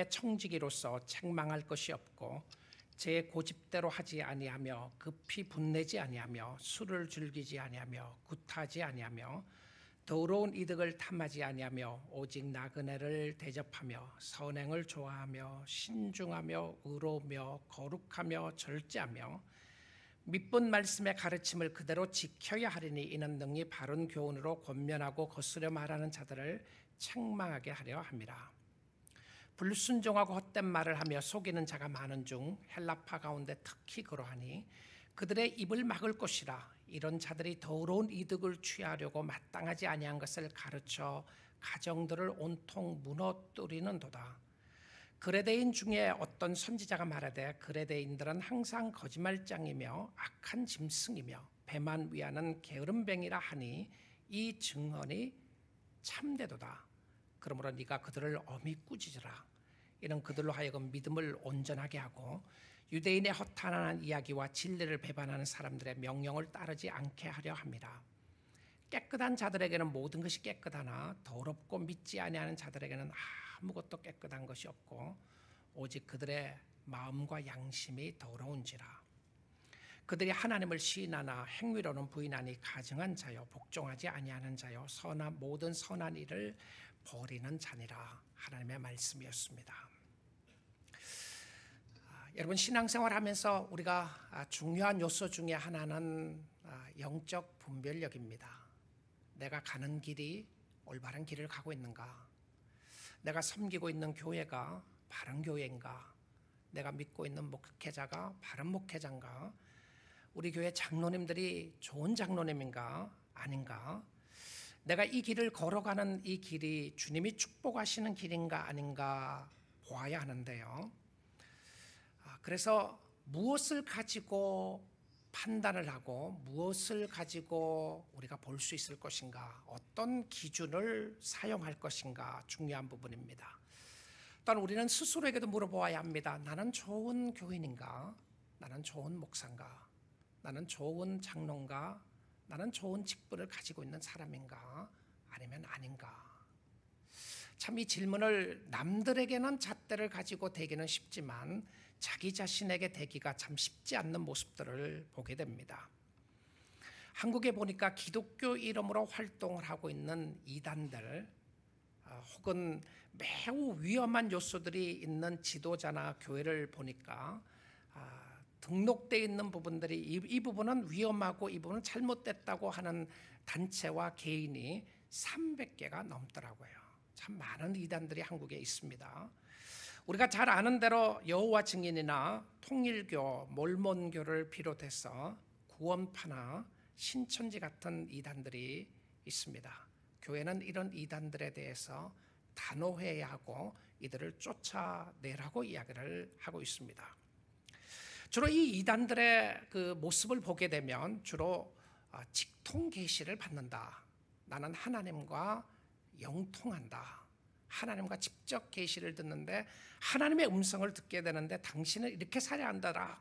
하나님의 청지기로서 책망할 것이 없고 제 고집대로 하지 아니하며 급히 분내지 아니하며 술을 즐기지 아니하며 굿하지 아니하며 더러운 이득을 탐하지 아니하며 오직 나그네를 대접하며 선행을 좋아하며 신중하며 의로우며 거룩하며 절제하며 밑본 말씀의 가르침을 그대로 지켜야 하리니 이는 능히 바른 교훈으로 권면하고 거스려 말하는 자들을 책망하게 하려 함이라. 불순종하고 헛된 말을 하며 속이는 자가 많은 중 헬라파 가운데 특히 그러하니 그들의 입을 막을 것이라. 이런 자들이 더러운 이득을 취하려고 마땅하지 아니한 것을 가르쳐 가정들을 온통 무너뜨리는도다. 그레데인 중에 어떤 선지자가 말하되 그레데인들은 항상 거짓말장이며 악한 짐승이며 배만 위하는 게으름뱅이라 하니 이 증언이 참되도다. 그러므로 네가 그들을 엄히 꾸짖으라. 이는 그들로 하여금 믿음을 온전하게 하고 유대인의 허탄한 이야기와 진리를 배반하는 사람들의 명령을 따르지 않게 하려 함이라. 깨끗한 자들에게는 모든 것이 깨끗하나 더럽고 믿지 아니하는 자들에게는 아무것도 깨끗한 것이 없고 오직 그들의 마음과 양심이 더러운지라. 그들이 하나님을 시인하나 행위로는 부인하니 가증한 자요 복종하지 아니하는 자요 모든 선한 일을 버리는 자니라. 하나님의 말씀이었습니다. 여러분, 신앙생활하면서 우리가 중요한 요소 중에 하나는 영적 분별력입니다. 내가 가는 길이 올바른 길을 가고 있는가? 내가 섬기고 있는 교회가 바른 교회인가? 내가 믿고 있는 목회자가 바른 목회자인가? 우리 교회 장로님들이 좋은 장로님인가? 아닌가? 내가 이 길을 걸어가는 이 길이 주님이 축복하시는 길인가 아닌가 보아야 하는데요. 그래서 무엇을 가지고 판단을 하고 무엇을 가지고 우리가 볼 수 있을 것인가, 어떤 기준을 사용할 것인가 중요한 부분입니다. 또한 우리는 스스로에게도 물어보아야 합니다. 나는 좋은 교인인가? 나는 좋은 목사인가? 나는 좋은 장로인가? 나는 좋은 직분을 가지고 있는 사람인가? 아니면 아닌가? 참 이 질문을 남들에게는 잣대를 가지고 대기는 쉽지만 자기 자신에게 대기가 참 쉽지 않는 모습들을 보게 됩니다. 한국에 보니까 기독교 이름으로 활동을 하고 있는 이단들 혹은 매우 위험한 요소들이 있는 지도자나 교회를 보니까 등록되어 있는 부분들이 이 부분은 위험하고 이 부분은 잘못됐다고 하는 단체와 개인이 300개가 넘더라고요. 참 많은 이단들이 한국에 있습니다. 우리가 잘 아는 대로 여호와 증인이나 통일교, 몰몬교를 비롯해서 구원파나 신천지 같은 이단들이 있습니다. 교회는 이런 이단들에 대해서 단호해야 하고 이들을 쫓아내라고 이야기를 하고 있습니다. 주로 이 이단들의 그 모습을 보게 되면 주로 직통 계시를 받는다. 나는 하나님과 영통한다. 하나님과 직접 계시를 듣는데 하나님의 음성을 듣게 되는데 당신은 이렇게 살아야 한다라,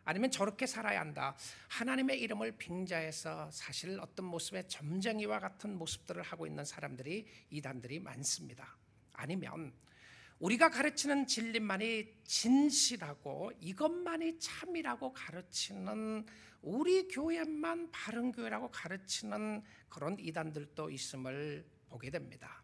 아니면 저렇게 살아야 한다. 하나님의 이름을 빙자해서 사실 어떤 모습의 점쟁이와 같은 모습들을 하고 있는 사람들이 이단들이 많습니다. 아니면 우리가 가르치는 진리만이 진실하고 이것만이 참이라고 가르치는, 우리 교회만 바른 교회라고 가르치는 그런 이단들도 있음을 보게 됩니다.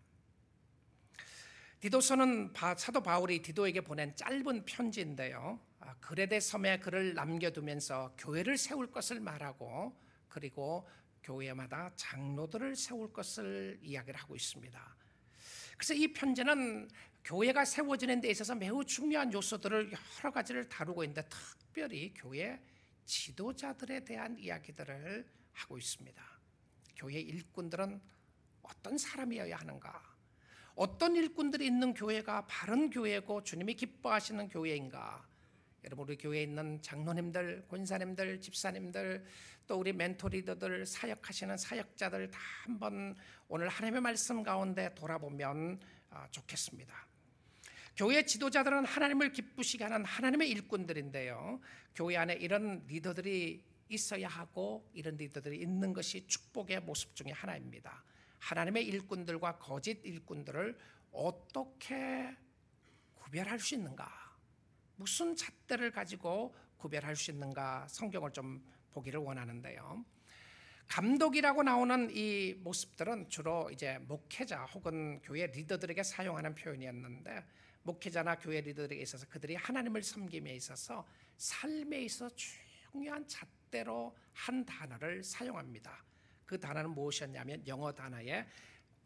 디도서는 사도 바울이 디도에게 보낸 짧은 편지인데요. 그레데 섬에 글을 남겨두면서 교회를 세울 것을 말하고 그리고 교회마다 장로들을 세울 것을 이야기를 하고 있습니다. 그래서 이 편지는 교회가 세워지는 데 있어서 매우 중요한 요소들을 여러 가지를 다루고 있는데 특별히 교회 지도자들에 대한 이야기들을 하고 있습니다. 교회 일꾼들은 어떤 사람이어야 하는가? 어떤 일꾼들이 있는 교회가 바른 교회고 주님이 기뻐하시는 교회인가? 여러분, 우리 교회에 있는 장로님들, 권사님들, 집사님들, 또 우리 멘토 리더들, 사역하시는 사역자들 다 한번 오늘 하나님의 말씀 가운데 돌아보면 좋겠습니다. 교회 지도자들은 하나님을 기쁘시게 하는 하나님의 일꾼들인데요, 교회 안에 이런 리더들이 있어야 하고 이런 리더들이 있는 것이 축복의 모습 중에 하나입니다. 하나님의 일꾼들과 거짓 일꾼들을 어떻게 구별할 수 있는가? 무슨 잣대를 가지고 구별할 수 있는가? 성경을 좀 보기를 원하는데요. 감독이라고 나오는 이 모습들은 주로 이제 목회자 혹은 교회 리더들에게 사용하는 표현이었는데, 목회자나 교회 리더들에게 있어서 그들이 하나님을 섬김에 있어서 삶에 있어 중요한 잣대로 한 단어를 사용합니다. 그 단어는 무엇이었냐면 영어 단어의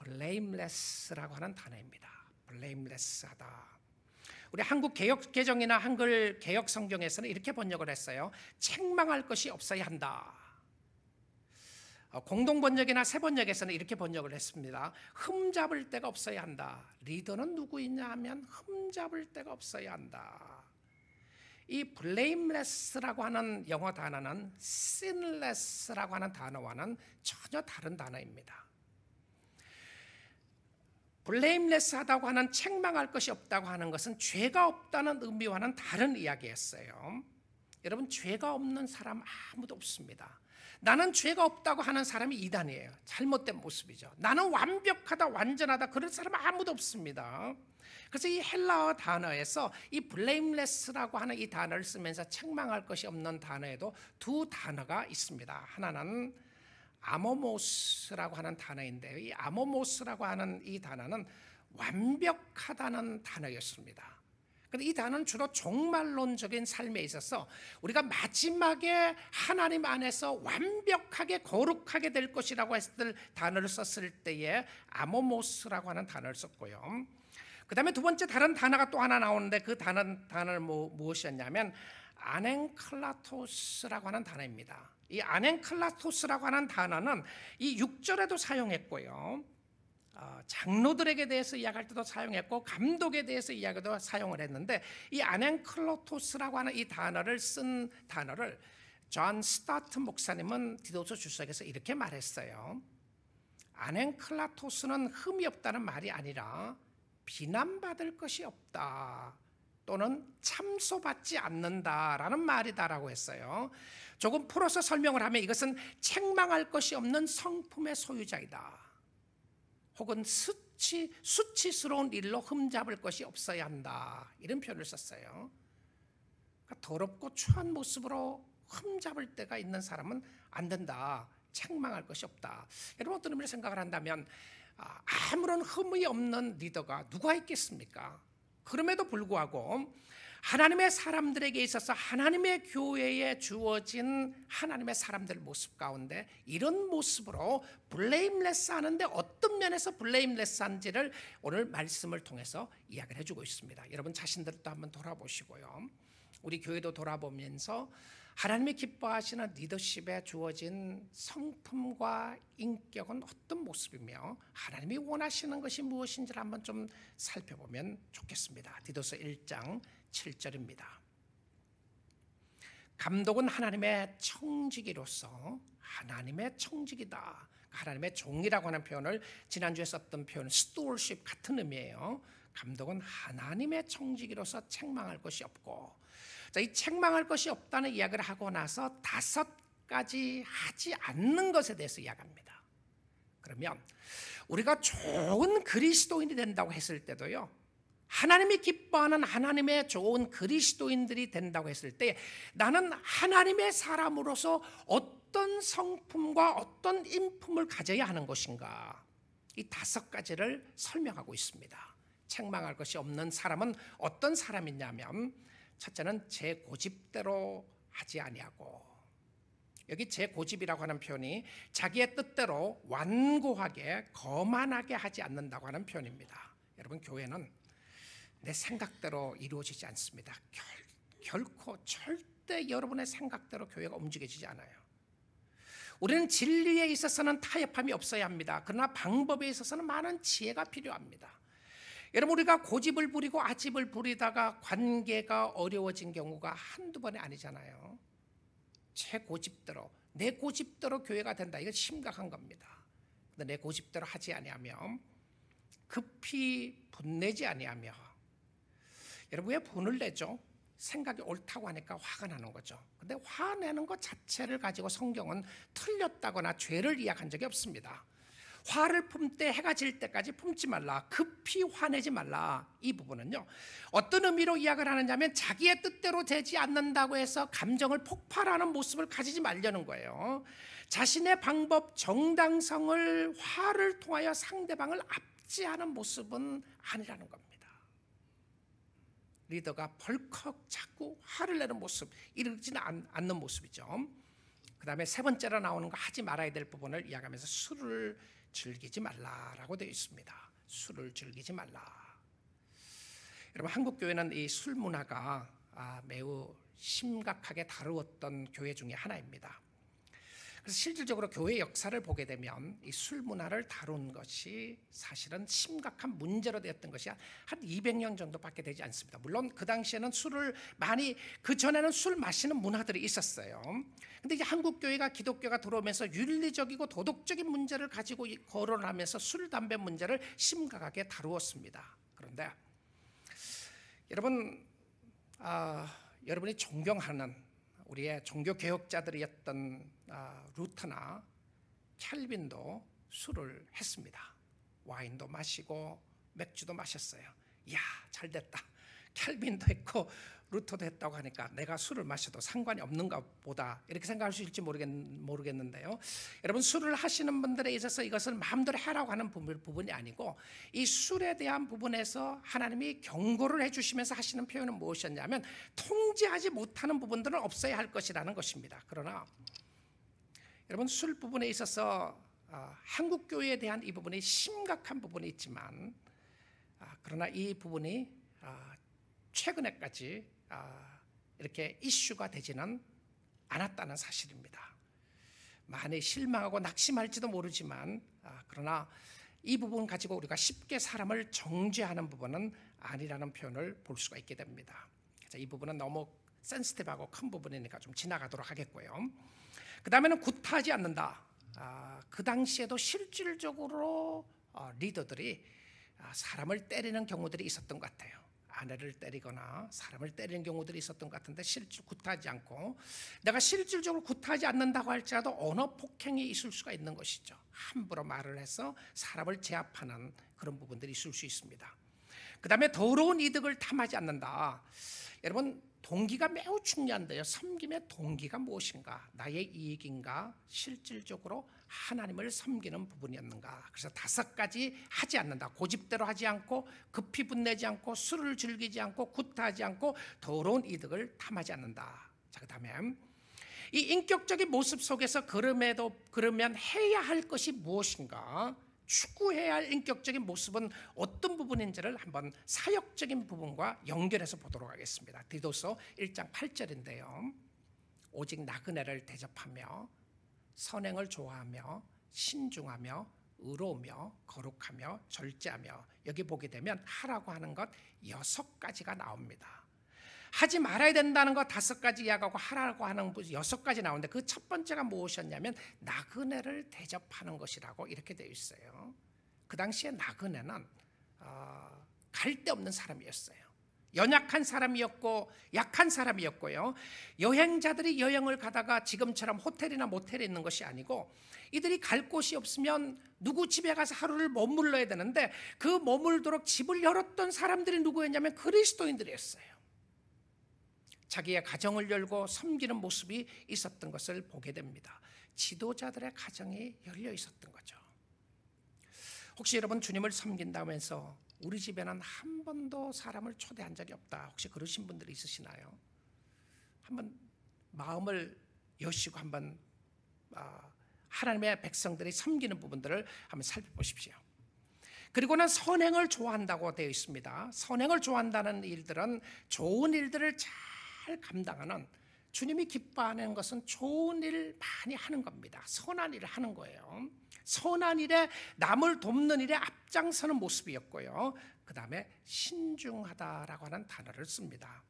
blameless라고 하는 단어입니다. blameless하다. 우리 한국 개역 개정이나 한글 개역 성경에서는 이렇게 번역을 했어요. 책망할 것이 없어야 한다. 공동 번역이나 새 번역에서는 이렇게 번역을 했습니다. 흠잡을 데가 없어야 한다. 리더는 누구이냐 하면 흠잡을 데가 없어야 한다. 이 blameless라고 하는 영어 단어는 sinless라고 하는 단어와는 전혀 다른 단어입니다. blameless하다고 하는 책망할 것이 없다고 하는 것은 죄가 없다는 의미와는 다른 이야기였어요. 여러분, 죄가 없는 사람 아무도 없습니다. 나는 죄가 없다고 하는 사람이 이단이에요. 잘못된 모습이죠. 나는 완벽하다, 완전하다, 그런 사람 아무도 없습니다. 그래서 이 헬라어 단어에서 이 blameless라고 하는 이 단어를 쓰면서 책망할 것이 없는 단어에도 두 단어가 있습니다. 하나는 아모모스라고 하는 단어인데요. 이 아모모스라고 하는 이 단어는 완벽하다는 단어였습니다. 근데 이 단어는 주로 종말론적인 삶에 있어서 우리가 마지막에 하나님 안에서 완벽하게 거룩하게 될 것이라고 했을 단어를 썼을 때에 아모모스라고 하는 단어를 썼고요. 그 다음에 두 번째 다른 단어가 또 하나 나오는데 그 단어는 무엇이었냐면 아넨클라토스라고 하는 단어입니다. 이 아넨클라토스라고 하는 단어는 이 6절에도 사용했고요. 장로들에게 대해서 이야기할 때도 사용했고 감독에 대해서 이야기도 사용을 했는데, 이 아넨클라토스라고 하는 이 단어를 쓴 단어를 존 스타트 목사님은 디도서 주석에서 이렇게 말했어요. 아넨클라토스는 흠이 없다는 말이 아니라 비난받을 것이 없다 또는 참소받지 않는다라는 말이다라고 했어요. 조금 풀어서 설명을 하면 이것은 책망할 것이 없는 성품의 소유자이다. 혹은 수치스러운 일로 흠잡을 것이 없어야 한다. 이런 표현을 썼어요. 그러니까 더럽고 추한 모습으로 흠잡을 때가 있는 사람은 안 된다. 책망할 것이 없다. 여러분, 어떤 의미로 생각을 한다면 아무런 흠이 없는 리더가 누가 있겠습니까? 그럼에도 불구하고 하나님의 사람들에게 있어서 하나님의 교회에 주어진 하나님의 사람들 모습 가운데 이런 모습으로 블레임레스 하는데 어떤 면에서 블레임레스한지를 오늘 말씀을 통해서 이야기를 해주고 있습니다. 여러분 자신들도 한번 돌아보시고요. 우리 교회도 돌아보면서 하나님이 기뻐하시는 리더십에 주어진 성품과 인격은 어떤 모습이며 하나님이 원하시는 것이 무엇인지를 한번 좀 살펴보면 좋겠습니다. 디도서 1장 7절입니다. 감독은 하나님의 청지기로서 하나님의 청지기다. 하나님의 종이라고 하는 표현을 지난주에 썼던 표현 스튜어십 같은 의미예요. 감독은 하나님의 청지기로서 책망할 것이 없고, 자, 이 책망할 것이 없다는 이야기를 하고 나서 5가지 하지 않는 것에 대해서 이야기합니다. 그러면 우리가 좋은 그리스도인이 된다고 했을 때도요, 하나님이 기뻐하는 하나님의 좋은 그리스도인들이 된다고 했을 때 나는 하나님의 사람으로서 어떤 성품과 어떤 인품을 가져야 하는 것인가, 이 5가지를 설명하고 있습니다. 책망할 것이 없는 사람은 어떤 사람이냐면, 첫째는 제 고집대로 하지 아니하고, 여기 제 고집이라고 하는 표현이 자기의 뜻대로 완고하게 거만하게 하지 않는다고 하는 표현입니다. 여러분, 교회는 내 생각대로 이루어지지 않습니다. 결코 절대 여러분의 생각대로 교회가 움직여지지 않아요. 우리는 진리에 있어서는 타협함이 없어야 합니다. 그러나 방법에 있어서는 많은 지혜가 필요합니다. 여러분, 우리가 고집을 부리고 아집을 부리다가 관계가 어려워진 경우가 한두 번이 아니잖아요. 제 고집대로, 내 고집대로 교회가 된다. 이건 심각한 겁니다. 근데 내 고집대로 하지 아니하며 급히 분내지 아니하며, 여러분 왜 분을 내죠? 생각이 옳다고 하니까 화가 나는 거죠. 근데 화내는 것 자체를 가지고 성경은 틀렸다거나 죄를 이야기한 적이 없습니다. 화를 품때 해가 질 때까지 품지 말라. 급히 화내지 말라. 이 부분은요, 어떤 의미로 이야기를 하느냐면 자기의 뜻대로 되지 않는다고 해서 감정을 폭발하는 모습을 가지지 말려는 거예요. 자신의 방법, 정당성을 화를 통하여 상대방을 압제하는 모습은 아니라는 겁니다. 리더가 벌컥 자꾸 화를 내는 모습, 이러지는 않는 모습이죠. 그 다음에 세 번째로 나오는 거, 하지 말아야 될 부분을 이야기하면서 술을 즐기지 말라라고 되어 있습니다. 술을 즐기지 말라. 여러분, 한국 교회는 이 술 문화가 매우 심각하게 다루었던 교회 중에 하나입니다. 그래서 실질적으로 교회 역사를 보게 되면 이 술 문화를 다룬 것이 사실은 심각한 문제로 되었던 것이 한 200년 정도밖에 되지 않습니다. 물론 그 당시에는 술을 많이, 그 전에는 술 마시는 문화들이 있었어요. 근데 이제 한국 교회가, 기독교가 들어오면서 윤리적이고 도덕적인 문제를 가지고 거론하면서 술, 담배 문제를 심각하게 다루었습니다. 그런데 여러분, 여러분이 존경하는 우리의 종교 개혁자들이었던 루터나 캘빈도 술을 했습니다. 와인도 마시고 맥주도 마셨어요. 이야, 잘 됐다. 캘빈도 했고 루터도 했다고 하니까 내가 술을 마셔도 상관이 없는가 보다, 이렇게 생각할 수 있을지 모르겠는데요. 여러분, 술을 하시는 분들에 있어서 이것을 마음대로 하라고 하는 부분이 아니고, 이 술에 대한 부분에서 하나님이 경고를 해주시면서 하시는 표현은 무엇이었냐면 통제하지 못하는 부분들은 없어야 할 것이라는 것입니다. 그러나 여러분, 술 부분에 있어서 한국 교회에 대한 이 부분이 심각한 부분이 있지만, 그러나 이 부분이 최근에까지 이렇게 이슈가 되지는 않았다는 사실입니다. 많이 실망하고 낙심할지도 모르지만, 그러나 이 부분 가지고 우리가 쉽게 사람을 정죄하는 부분은 아니라는 표현을 볼 수가 있게 됩니다. 이 부분은 너무 센시티브하고 큰 부분이니까 좀 지나가도록 하겠고요. 그 다음에는 구타하지 않는다. 그 당시에도 실질적으로 리더들이 사람을 때리는 경우들이 있었던 것 같아요. 아내를 때리거나 사람을 때리는 경우들이 있었던 것 같은데 실질 구타하지 않고, 내가 실질적으로 구타하지 않는다고 할지라도 언어 폭행이 있을 수가 있는 것이죠. 함부로 말을 해서 사람을 제압하는 그런 부분들이 있을 수 있습니다. 그 다음에 더러운 이득을 탐하지 않는다. 여러분, 동기가 매우 중요한데요. 섬김의 동기가 무엇인가? 나의 이익인가? 실질적으로 하나님을 섬기는 부분이었는가? 그래서 5가지 하지 않는다. 고집대로 하지 않고, 급히 분내지 않고, 술을 즐기지 않고, 구타하지 않고, 더러운 이득을 탐하지 않는다. 자, 그 다음에 이 인격적인 모습 속에서 그러면 해야 할 것이 무엇인가? 추구해야 할 인격적인 모습은 어떤 부분인지를 한번 사역적인 부분과 연결해서 보도록 하겠습니다. 디도서 1장 8절인데요. 오직 나그네를 대접하며 선행을 좋아하며 신중하며 의로우며 거룩하며 절제하며, 여기 보게 되면 하라고 하는 것 6가지가 나옵니다. 하지 말아야 된다는 거 5가지 이야기하고 하라고 하는 거 6가지 나오는데, 그 첫 번째가 무엇이었냐면 나그네를 대접하는 것이라고 이렇게 되어 있어요. 그 당시에 나그네는 갈데 없는 사람이었어요. 연약한 사람이었고 약한 사람이었고요. 여행자들이 여행을 가다가 지금처럼 호텔이나 모텔에 있는 것이 아니고, 이들이 갈 곳이 없으면 누구 집에 가서 하루를 머물러야 되는데, 그 머물도록 집을 열었던 사람들이 누구였냐면 그리스도인들이었어요. 자기의 가정을 열고 섬기는 모습이 있었던 것을 보게 됩니다. 지도자들의 가정이 열려 있었던 거죠. 혹시 여러분, 주님을 섬긴다면서 우리 집에는 한 번도 사람을 초대한 적이 없다, 혹시 그러신 분들이 있으시나요? 한번 마음을 여시고 한번 하나님의 백성들이 섬기는 부분들을 한번 살펴보십시오. 그리고는 선행을 좋아한다고 되어 있습니다. 선행을 좋아한다는 일들은 좋은 일들을 잘 감당하는, 주님이 기뻐하는 것은 좋은 일 많이 하는 겁니다. 선한 일을 하는 거예요. 선한 일에, 남을 돕는 일에 앞장서는 모습이었고요. 그 다음에 신중하다라고 하는 단어를 씁니다.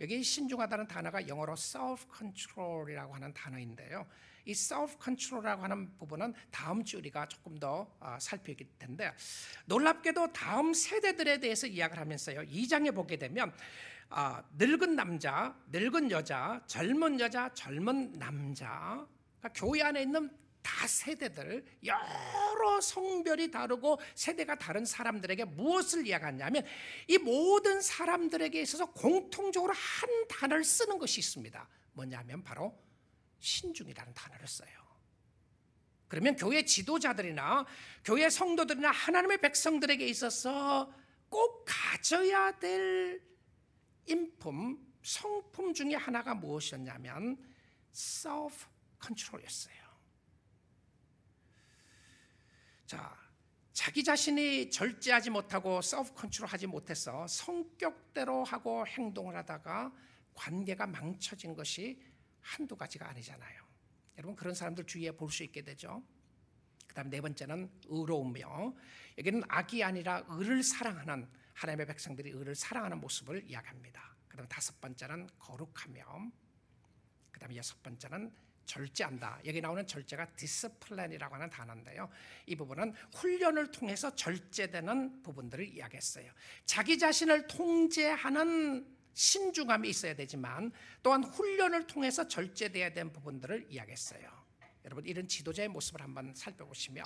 여기 신중하다는 단어가 영어로 self-control이라고 하는 단어인데요. 이 self-control이라고 하는 부분은 다음 주 우리가 조금 더 살펴볼 텐데, 놀랍게도 다음 세대들에 대해서 이야기를 하면서요, 2장에 보게 되면 늙은 남자, 늙은 여자, 젊은 여자, 젊은 남자, 그러니까 교회 안에 있는 다 세대들, 여러 성별이 다르고 세대가 다른 사람들에게 무엇을 이야기하냐면 이 모든 사람들에게 있어서 공통적으로 한 단어를 쓰는 것이 있습니다. 뭐냐면 바로 신중이라는 단어를 써요. 그러면 교회 지도자들이나 교회 성도들이나 하나님의 백성들에게 있어서 꼭 가져야 될 인품, 성품 중에 하나가 무엇이었냐면 self control이었어요. 자, 자기 자신이 절제하지 못하고 self control하지 못해서 성격대로 하고 행동을 하다가 관계가 망쳐진 것이 한두 가지가 아니잖아요. 여러분 그런 사람들 주위에 볼 수 있게 되죠. 그 다음 네 번째는 의로우며, 여기는 악이 아니라 의를 사랑하는 하나님의 백성들이 의를 사랑하는 모습을 이야기합니다. 그 다음 다섯 번째는 거룩하며, 그 다음에 여섯 번째는 절제한다. 여기 나오는 절제가 디스플레인이라고 하는 단어인데요, 이 부분은 훈련을 통해서 절제되는 부분들을 이야기했어요. 자기 자신을 통제하는 신중함이 있어야 되지만 또한 훈련을 통해서 절제되어야 되는 부분들을 이야기했어요. 여러분 이런 지도자의 모습을 한번 살펴보시면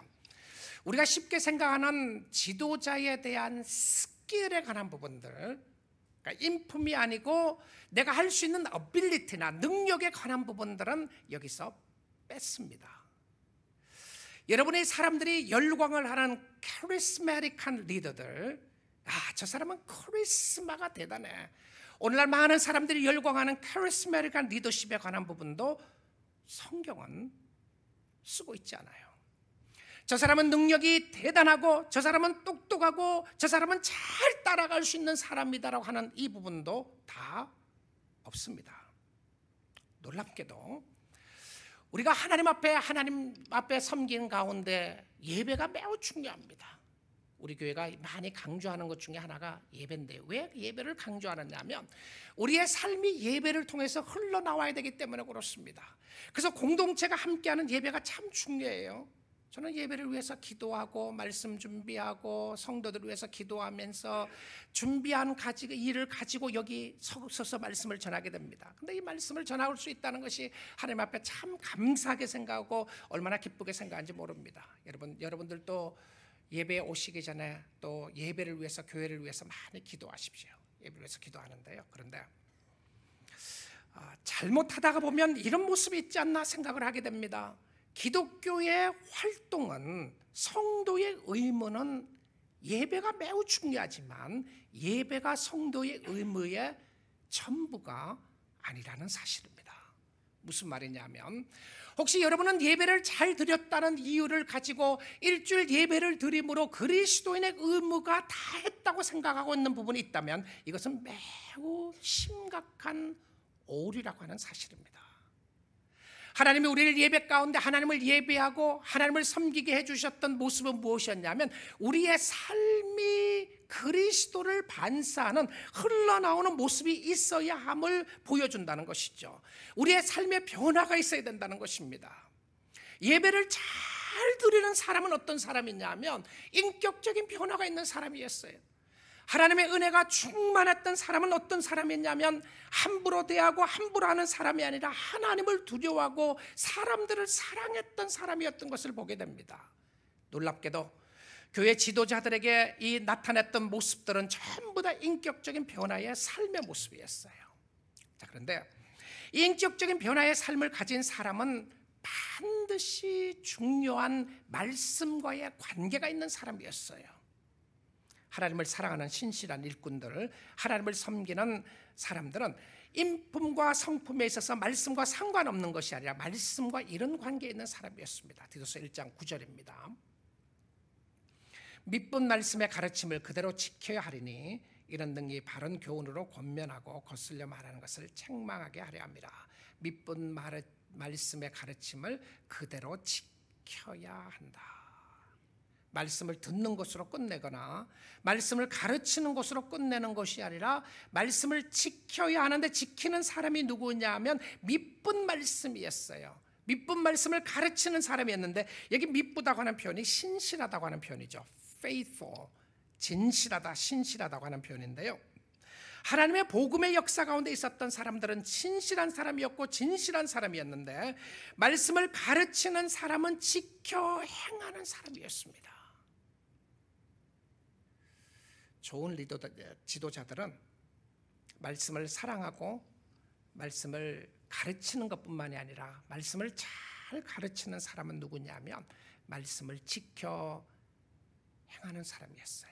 우리가 쉽게 생각하는 지도자에 대한 스킬에 관한 부분들, 그러니까 인품이 아니고 내가 할 수 있는 어빌리티나 능력에 관한 부분들은 여기서 뺐습니다. 여러분의 사람들이 열광을 하는 카리스마틱한 리더들, 저 사람은 카리스마가 대단해. 오늘날 많은 사람들이 열광하는 카리스마틱한 리더십에 관한 부분도 성경은 쓰고 있지 않아요. 저 사람은 능력이 대단하고 저 사람은 똑똑하고 저 사람은 잘 따라갈 수 있는 사람이다라고 하는 이 부분도 다 없습니다. 놀랍게도 우리가 하나님 앞에 섬기는 가운데 예배가 매우 중요합니다. 우리 교회가 많이 강조하는 것 중에 하나가 예배인데, 왜 예배를 강조하느냐면 우리의 삶이 예배를 통해서 흘러나와야 되기 때문에 그렇습니다. 그래서 공동체가 함께하는 예배가 참 중요해요. 저는 예배를 위해서 기도하고 말씀 준비하고 성도들을 위해서 기도하면서 준비한 일을 가지고 여기 서서 말씀을 전하게 됩니다. 근데 이 말씀을 전할 수 있다는 것이 하나님 앞에 참 감사하게 생각하고 얼마나 기쁘게 생각하는지 모릅니다. 여러분들도 예배에 오시기 전에 또 예배를 위해서, 교회를 위해서 많이 기도하십시오. 예배를 위해서 기도하는데요, 그런데 잘못하다가 보면 이런 모습이 있지 않나 생각을 하게 됩니다. 기독교의 활동은, 성도의 의무는 예배가 매우 중요하지만 예배가 성도의 의무의 전부가 아니라는 사실입니다. 무슨 말이냐면, 혹시 여러분은 예배를 잘 드렸다는 이유를 가지고 일주일 예배를 드림으로 그리스도인의 의무가 다 했다고 생각하고 있는 부분이 있다면 이것은 매우 심각한 오류라고 하는 사실입니다. 하나님이 우리를 예배 가운데 하나님을 예배하고 하나님을 섬기게 해주셨던 모습은 무엇이었냐면 우리의 삶이 그리스도를 반사하는, 흘러나오는 모습이 있어야 함을 보여준다는 것이죠. 우리의 삶의 변화가 있어야 된다는 것입니다. 예배를 잘 드리는 사람은 어떤 사람이냐면 인격적인 변화가 있는 사람이었어요. 하나님의 은혜가 충만했던 사람은 어떤 사람이었냐면 함부로 대하고 함부로 하는 사람이 아니라 하나님을 두려워하고 사람들을 사랑했던 사람이었던 것을 보게 됩니다. 놀랍게도 교회 지도자들에게 이 나타났던 모습들은 전부 다 인격적인 변화의 삶의 모습이었어요. 자, 그런데 이 인격적인 변화의 삶을 가진 사람은 반드시 중요한 말씀과의 관계가 있는 사람이었어요. 하나님을 사랑하는 신실한 일꾼들, 하나님을 섬기는 사람들은 인품과 성품에 있어서 말씀과 상관없는 것이 아니라 말씀과 이런 관계에 있는 사람이었습니다. 디도서 1장 9절입니다. 믿본 말씀의 가르침을 그대로 지켜야 하리니 이런 등이 바른 교훈으로 권면하고 거슬려 말하는 것을 책망하게 하려 합니다. 믿본 말씀의 가르침을 그대로 지켜야 한다. 말씀을 듣는 것으로 끝내거나 말씀을 가르치는 것으로 끝내는 것이 아니라 말씀을 지켜야 하는데, 지키는 사람이 누구냐 하면 믿본 말씀이었어요. 믿본 말씀을 가르치는 사람이었는데 여기 믿부다고 하는 표현이 신실하다고 하는 표현이죠. faithful, 진실하다, 신실하다고 하는 표현인데요, 하나님의 복음의 역사 가운데 있었던 사람들은 진실한 사람이었고 진실한 사람이었는데, 말씀을 가르치는 사람은 지켜 행하는 사람이었습니다. 좋은 지도자들은 말씀을 사랑하고 말씀을 가르치는 것뿐만이 아니라, 말씀을 잘 가르치는 사람은 누구냐면 말씀을 지켜 행하는 사람이었어요.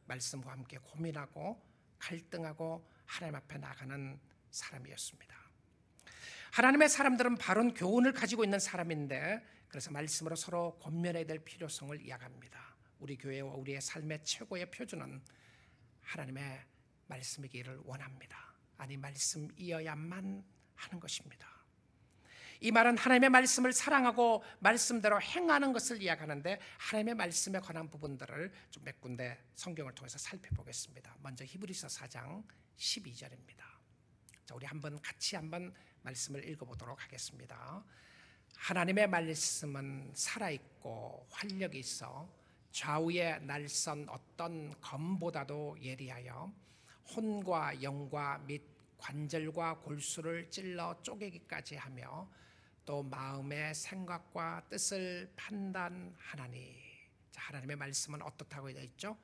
말씀과 함께 고민하고 갈등하고 하나님 앞에 나가는 사람이었습니다. 하나님의 사람들은 바른 교훈을 가지고 있는 사람인데, 그래서 말씀으로 서로 권면해야 될 필요성을 이야기합니다. 우리 교회와 우리의 삶의 최고의 표준은 하나님의 말씀이기를 원합니다. 아니, 말씀이어야만 하는 것입니다. 이 말은 하나님의 말씀을 사랑하고 말씀대로 행하는 것을 이야기하는데, 하나님의 말씀에 관한 부분들을 좀 몇 군데 성경을 통해서 살펴보겠습니다. 먼저 히브리서 4장 12절입니다. 자, 우리 같이 한번 말씀을 읽어보도록 하겠습니다. 하나님의 말씀은 살아있고 활력이 있어 좌우에 날선 어떤 검보다도 예리하여 혼과 영과 및 관절과 골수를 찔러 쪼개기까지 하며 또 마음의 생각과 뜻을 판단하나니. 자, 하나님의 말씀은 어떻다고 되어 있죠?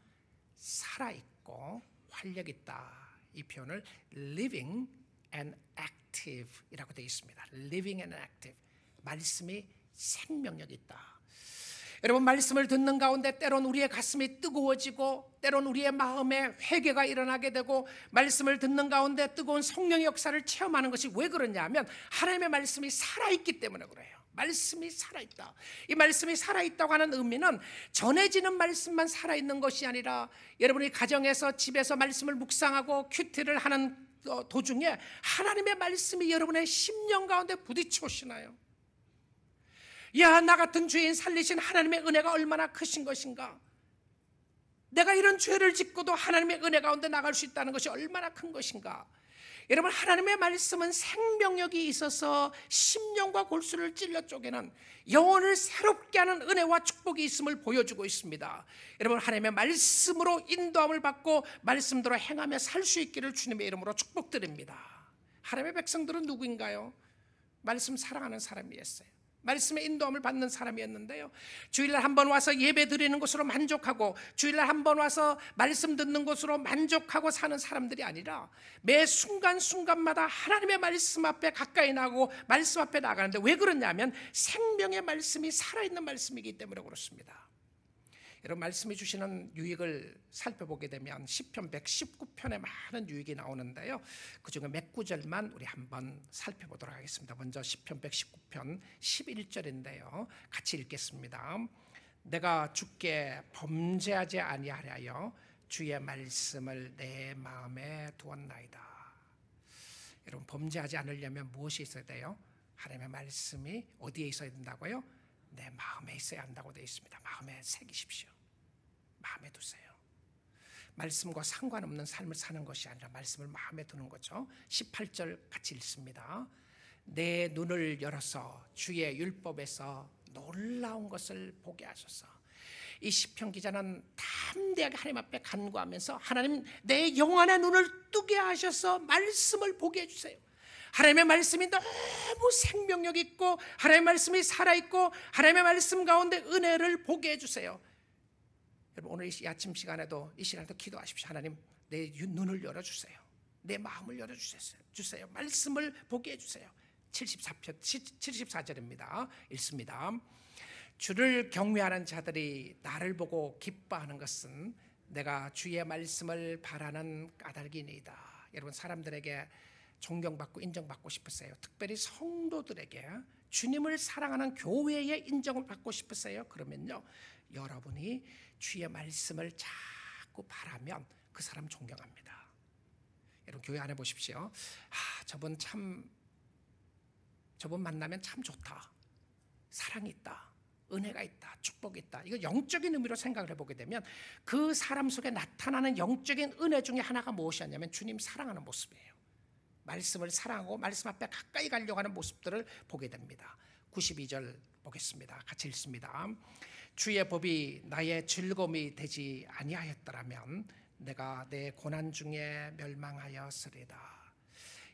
살아있고 활력있다. 이 표현을 living and active 이라고 되어 있습니다. living and active. 말씀이 생명력이 있다. 여러분, 말씀을 듣는 가운데 때론 우리의 가슴이 뜨거워지고 때론 우리의 마음에 회개가 일어나게 되고, 말씀을 듣는 가운데 뜨거운 성령의 역사를 체험하는 것이 왜 그러냐 하면 하나님의 말씀이 살아있기 때문에 그래요. 말씀이 살아있다. 이 말씀이 살아있다고 하는 의미는 전해지는 말씀만 살아있는 것이 아니라, 여러분이 가정에서 집에서 말씀을 묵상하고 큐티를 하는 도중에 하나님의 말씀이 여러분의 심령 가운데 부딪혀 오시나요? 야, 나 같은 죄인 살리신 하나님의 은혜가 얼마나 크신 것인가. 내가 이런 죄를 짓고도 하나님의 은혜 가운데 나갈 수 있다는 것이 얼마나 큰 것인가. 여러분, 하나님의 말씀은 생명력이 있어서 심령과 골수를 찔러 쪼개는, 영혼을 새롭게 하는 은혜와 축복이 있음을 보여주고 있습니다. 여러분, 하나님의 말씀으로 인도함을 받고 말씀대로 행하며 살 수 있기를 주님의 이름으로 축복드립니다. 하나님의 백성들은 누구인가요? 말씀 사랑하는 사람이었어요. 말씀의 인도함을 받는 사람이었는데요, 주일날 한번 와서 예배 드리는 것으로 만족하고 주일날 한번 와서 말씀 듣는 것으로 만족하고 사는 사람들이 아니라, 매 순간순간마다 하나님의 말씀 앞에 가까이 나고 말씀 앞에 나가는데, 왜 그러냐면 생명의 말씀이 살아있는 말씀이기 때문에 그렇습니다. 여러분, 말씀이 주시는 유익을 살펴보게 되면 시편 119편에 많은 유익이 나오는데요, 그중에 몇 구절만 우리 한번 살펴보도록 하겠습니다. 먼저 시편 119편 11절인데요 같이 읽겠습니다. 내가 주께 범죄하지 아니하려 주의 말씀을 내 마음에 두었나이다. 여러분, 범죄하지 않으려면 무엇이 있어야 돼요? 하나님의 말씀이 어디에 있어야 된다고요? 내 마음에 있어야 한다고 되어 있습니다. 마음에 새기십시오. 마음에 두세요. 말씀과 상관없는 삶을 사는 것이 아니라 말씀을 마음에 두는 거죠. 18절 같이 읽습니다. 내 눈을 열어서 주의 율법에서 놀라운 것을 보게 하소서. 이 시편 기자는 담대하게 하나님 앞에 간구하면서, 하나님, 내 영안의 눈을 뜨게 하셔서 말씀을 보게 해주세요. 하나님의 말씀이 너무 생명력 있고 하나님의 말씀이 살아있고 하나님의 말씀 가운데 은혜를 보게 해주세요. 여러분, 오늘 이 아침 시간에도 이 시간에도 기도하십시오. 하나님, 내 눈을 열어주세요. 내 마음을 열어주세요. 말씀을 보게 해주세요. 74절입니다. 읽습니다. 주를 경외하는 자들이 나를 보고 기뻐하는 것은 내가 주의 말씀을 바라는 까닭이니이다. 여러분, 사람들에게 존경받고 인정받고 싶으세요? 특별히 성도들에게 주님을 사랑하는 교회의 인정을 받고 싶으세요? 그러면요, 여러분이 주의 말씀을 자꾸 바라면 그 사람 존경합니다. 여러분, 교회 안에 보십시오. 저분 만나면 참 좋다, 사랑이 있다, 은혜가 있다, 축복이 있다. 이거 영적인 의미로 생각을 해보게 되면 그 사람 속에 나타나는 영적인 은혜 중에 하나가 무엇이었냐면 주님 사랑하는 모습이에요. 말씀을 사랑하고 말씀 앞에 가까이 가려고 하는 모습들을 보게 됩니다. 92절 보겠습니다. 같이 읽습니다. 주의 법이 나의 즐거움이 되지 아니하였더라면 내가 내 고난 중에 멸망하였으리다.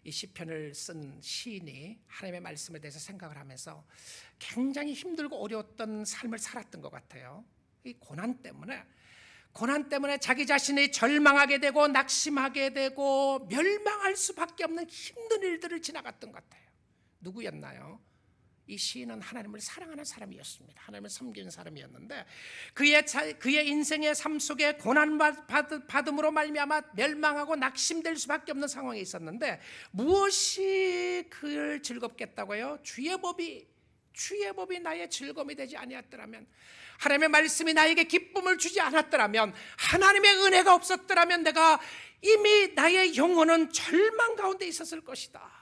이 시편을 쓴 시인이 하나님의 말씀에 대해서 생각을 하면서 굉장히 힘들고 어려웠던 삶을 살았던 것 같아요. 이 고난 때문에 자기 자신이 절망하게 되고 낙심하게 되고 멸망할 수밖에 없는 힘든 일들을 지나갔던 것 같아요. 누구였나요? 이 시인은 하나님을 사랑하는 사람이었습니다. 하나님을 섬기는 사람이었는데 그의 인생의 삶 속에 고난받음으로 말미암아 멸망하고 낙심될 수밖에 없는 상황에 있었는데 무엇이 그를 즐겁게 했다고요? 주의 법이 나의 즐거움이 되지 아니었더라면, 하나님의 말씀이 나에게 기쁨을 주지 않았더라면, 하나님의 은혜가 없었더라면 내가 이미 나의 영혼은 절망 가운데 있었을 것이다.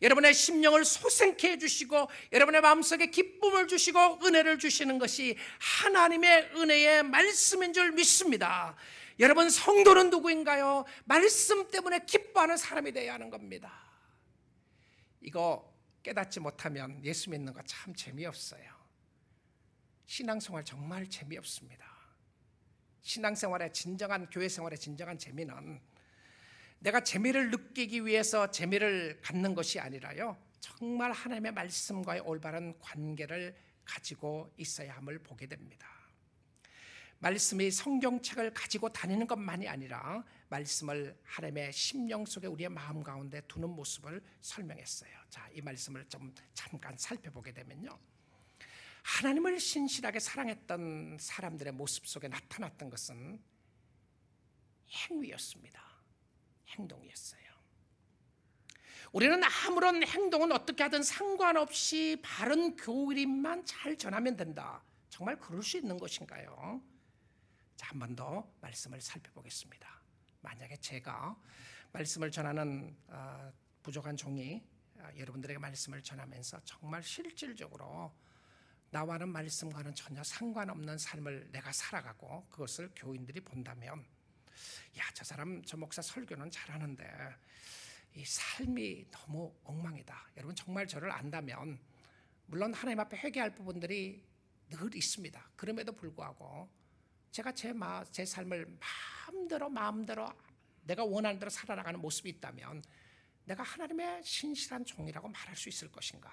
여러분의 심령을 소생케 해주시고 여러분의 마음속에 기쁨을 주시고 은혜를 주시는 것이 하나님의 은혜의 말씀인 줄 믿습니다. 여러분, 성도는 누구인가요? 말씀 때문에 기뻐하는 사람이 되어야 하는 겁니다. 이거 깨닫지 못하면 예수 믿는 거 참 재미없어요. 신앙생활 정말 재미없습니다. 신앙생활의 진정한, 교회 생활의 진정한 재미는 내가 재미를 느끼기 위해서 재미를 갖는 것이 아니라요, 정말 하나님의 말씀과의 올바른 관계를 가지고 있어야 함을 보게 됩니다. 말씀이 성경책을 가지고 다니는 것만이 아니라 말씀을 하나님의 심령 속에 우리의 마음 가운데 두는 모습을 설명했어요. 자, 이 말씀을 좀 잠깐 살펴보게 되면요, 하나님을 신실하게 사랑했던 사람들의 모습 속에 나타났던 것은 행위였습니다. 행동이었어요. 우리는 아무런 행동은 어떻게 하든 상관없이 바른 교리만 잘 전하면 된다. 정말 그럴 수 있는 것인가요? 자, 한 번 더 말씀을 살펴보겠습니다. 만약에 제가 말씀을 전하는 부족한 종이 여러분들에게 말씀을 전하면서 정말 실질적으로 나와는 말씀과는 전혀 상관없는 삶을 내가 살아가고 그것을 교인들이 본다면, 야, 저 사람, 저 목사 설교는 잘하는데 이 삶이 너무 엉망이다. 여러분 정말 저를 안다면, 물론 하나님 앞에 회개할 부분들이 늘 있습니다. 그럼에도 불구하고 제가 제 삶을 마음대로 내가 원하는 대로 살아나가는 모습이 있다면 내가 하나님의 신실한 종이라고 말할 수 있을 것인가?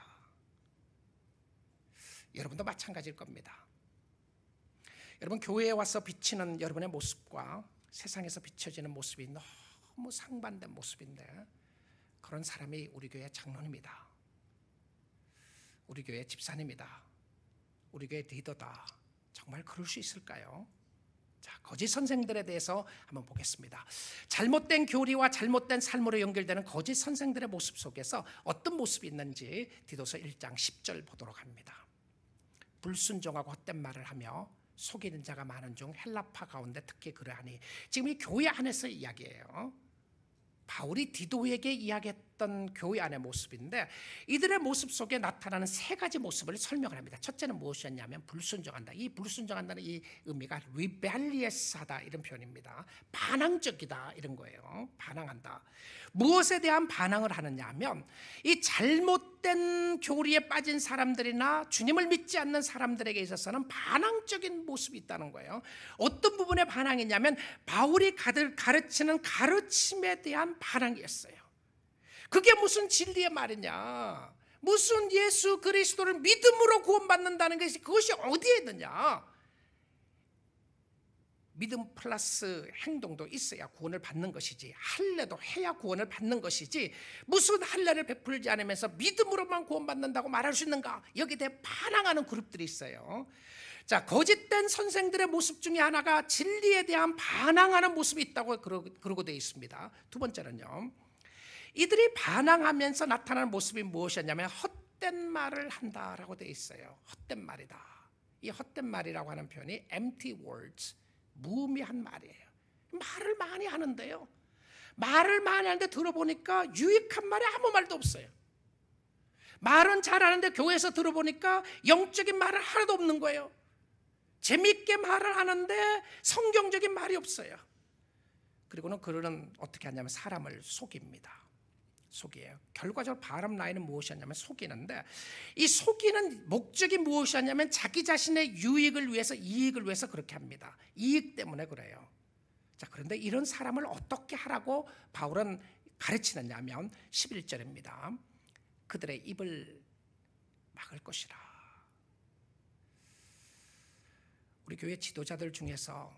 여러분도 마찬가지일 겁니다. 여러분, 교회에 와서 비치는 여러분의 모습과 세상에서 비춰지는 모습이 너무 상반된 모습인데, 그런 사람이 우리 교회 장로님이다, 우리 교회 집사님이다, 우리 교회 리더다. 정말 그럴 수 있을까요? 자, 거짓 선생들에 대해서 한번 보겠습니다. 잘못된 교리와 잘못된 삶으로 연결되는 거짓 선생들의 모습 속에서 어떤 모습이 있는지 디도서 1장 10절 보도록 합니다. 불순종하고 헛된 말을 하며 속이는 자가 많은 중 헬라파 가운데 특히 그러하니. 지금 이 교회 안에서 이야기예요. 바울이 디도에게 이야기했던 교회 안의 모습인데, 이들의 모습 속에 나타나는 세 가지 모습을 설명을 합니다. 첫째는 무엇이었냐면 불순종한다. 이 불순종한다는 이 의미가 rebellious하다 이런 표현입니다. 반항적이다 이런 거예요. 반항한다. 무엇에 대한 반항을 하느냐 하면, 이 잘못된 교리에 빠진 사람들이나 주님을 믿지 않는 사람들에게 있어서는 반항적인 모습이 있다는 거예요. 어떤 부분에 반항이냐면 바울이 가르치는 가르침에 대한 반항이었어요. 그게 무슨 진리의 말이냐, 무슨 예수 그리스도를 믿음으로 구원받는다는 것이, 그것이 어디에 있느냐. 믿음 플러스 행동도 있어야 구원을 받는 것이지, 할례도 해야 구원을 받는 것이지, 무슨 할례를 베풀지 않으면서 믿음으로만 구원받는다고 말할 수 있는가. 여기에 대해 반항하는 그룹들이 있어요. 자, 거짓된 선생들의 모습 중에 하나가 진리에 대한 반항하는 모습이 있다고 그러고 되어 있습니다. 두 번째는요, 이들이 반항하면서 나타나는 모습이 무엇이었냐면 헛된 말을 한다라고 되어 있어요. 헛된 말이다. 이 헛된 말이라고 하는 표현이 empty words, 무의미한 말이에요. 말을 많이 하는데요, 말을 많이 하는데 들어보니까 유익한 말이 아무 말도 없어요. 말은 잘하는데 교회에서 들어보니까 영적인 말은 하나도 없는 거예요. 재밌게 말을 하는데 성경적인 말이 없어요. 그리고는 그들은 어떻게 하냐면 사람을 속입니다. 속이에요. 결과적으로 바람 라인은 무엇이었냐면 속이는데, 이 속이는 목적이 무엇이었냐면 자기 자신의 유익을 위해서, 이익을 위해서 그렇게 합니다. 이익 때문에 그래요. 자, 그런데 이런 사람을 어떻게 하라고 바울은 가르치느냐 하면 11절입니다. 그들의 입을 막을 것이라. 우리 교회 지도자들 중에서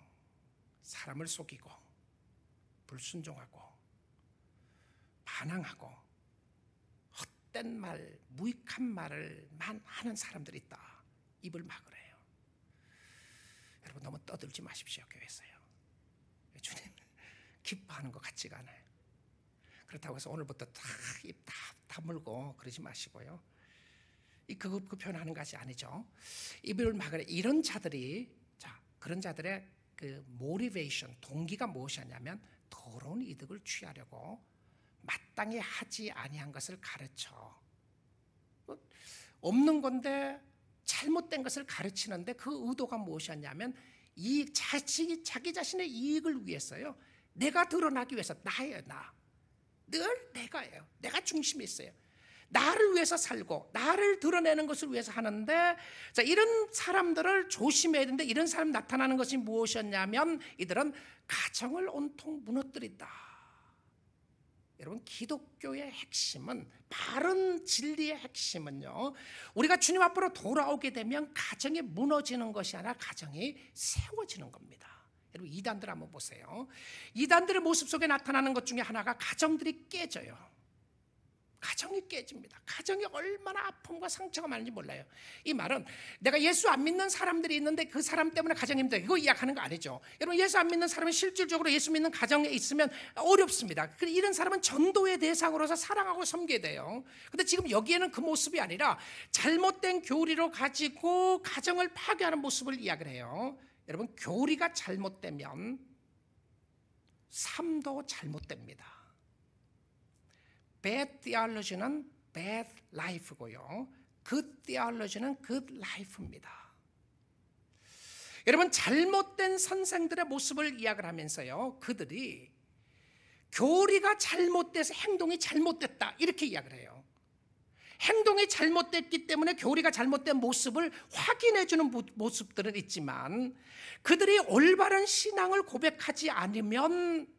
사람을 속이고 불순종하고 반항하고 헛된 말, 무익한 말을만 하는 사람들이 있다. 입을 막으래요. 여러분 너무 떠들지 마십시오. 교회에서요. 주님 기뻐하는 것 같지가 않아요. 그렇다고 해서 오늘부터 입 다 다물고 그러지 마시고요. 그 표현하는 것이 아니죠. 입을 막으래. 이런 자들이, 자, 그런 자들의 그 모티베이션, 동기가 무엇이었냐면 더러운 이득을 취하려고 마땅히 하지 아니한 것을 가르쳐. 없는 건데 잘못된 것을 가르치는데 그 의도가 무엇이었냐면 자기 자신의 이익을 위해서요. 내가 드러나기 위해서. 나예요. 늘 내가예요. 내가 중심에 있어요. 나를 위해서 살고 나를 드러내는 것을 위해서 하는데, 자, 이런 사람들을 조심해야 되는데, 이런 사람 나타나는 것이 무엇이었냐면 이들은 가정을 온통 무너뜨린다. 여러분, 기독교의 핵심은, 바른 진리의 핵심은요, 우리가 주님 앞으로 돌아오게 되면 가정이 무너지는 것이 아니라 가정이 세워지는 겁니다. 여러분, 이단들 한번 보세요. 이단들의 모습 속에 나타나는 것 중에 하나가 가정들이 깨져요. 가정이 깨집니다. 가정이 얼마나 아픔과 상처가 많은지 몰라요. 이 말은 내가 예수 안 믿는 사람들이 있는데 그 사람 때문에 가정이 힘들어, 이거 이야기하는 거 아니죠. 여러분, 예수 안 믿는 사람은 실질적으로 예수 믿는 가정에 있으면 어렵습니다. 이런 사람은 전도의 대상으로서 사랑하고 섬겨야 돼요. 근데 지금 여기에는 그 모습이 아니라 잘못된 교리로 가지고 가정을 파괴하는 모습을 이야기를 해요. 여러분, 교리가 잘못되면 삶도 잘못됩니다. bad theology는 bad life고요. good theology는 good life입니다. 여러분, 잘못된 선생들의 모습을 이야기를 하면서요, 그들이 교리가 잘못돼서 행동이 잘못됐다, 이렇게 이야기를 해요. 행동이 잘못됐기 때문에 교리가 잘못된 모습을 확인해 주는 모습들은 있지만, 그들이 올바른 신앙을 고백하지 않으면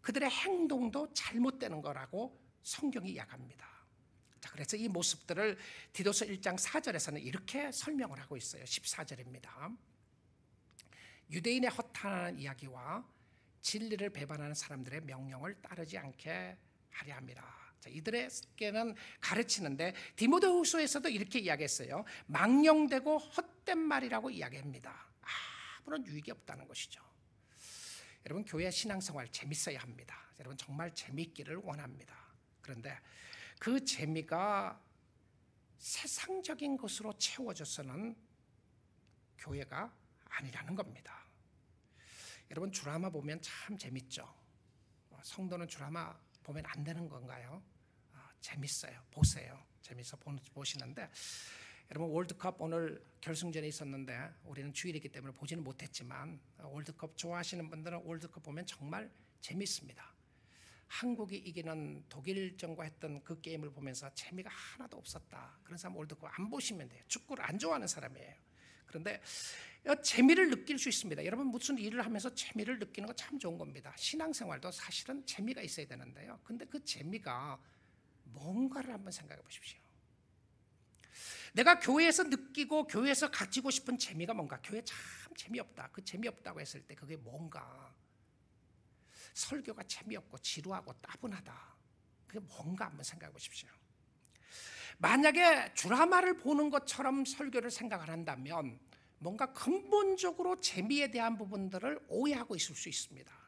그들의 행동도 잘못되는 거라고 성경이 이야기합니다. 자, 그래서 이 모습들을 디도서 1장 4절에서는 이렇게 설명을 하고 있어요. 14절입니다. 유대인의 허탄한 이야기와 진리를 배반하는 사람들의 명령을 따르지 않게 하려 함이라. 자, 이들에게는 가르치는데 디모데후서에서도 이렇게 이야기했어요. 망령되고 헛된 말이라고 이야기합니다. 아무런 유익이 없다는 것이죠. 여러분, 교회 신앙생활 재밌어야 합니다. 여러분, 정말 재밌기를 원합니다. 그런데 그 재미가 세상적인 것으로 채워져서는 교회가 아니라는 겁니다. 여러분, 드라마 보면 참 재밌죠. 성도는 드라마 보면 안 되는 건가요? 재밌어요. 보세요. 재밌어 보시는데, 여러분, 월드컵 오늘 결승전에 있었는데 우리는 주일이기 때문에 보지는 못했지만 월드컵 좋아하시는 분들은 월드컵 보면 정말 재밌습니다. 한국이 이기는 독일전과 했던 그 게임을 보면서 재미가 하나도 없었다, 그런 사람 월드컵 안 보시면 돼요. 축구를 안 좋아하는 사람이에요. 그런데 재미를 느낄 수 있습니다. 여러분, 무슨 일을 하면서 재미를 느끼는 거 참 좋은 겁니다. 신앙생활도 사실은 재미가 있어야 되는데요. 근데 그 재미가 뭔가를 한번 생각해 보십시오. 내가 교회에서 느끼고 교회에서 가지고 싶은 재미가 뭔가? 교회 참 재미없다. 그 재미없다고 했을 때 그게 뭔가? 설교가 재미없고 지루하고 따분하다. 그게 뭔가 한번 생각해 보십시오. 만약에 드라마를 보는 것처럼 설교를 생각을 한다면 뭔가 근본적으로 재미에 대한 부분들을 오해하고 있을 수 있습니다.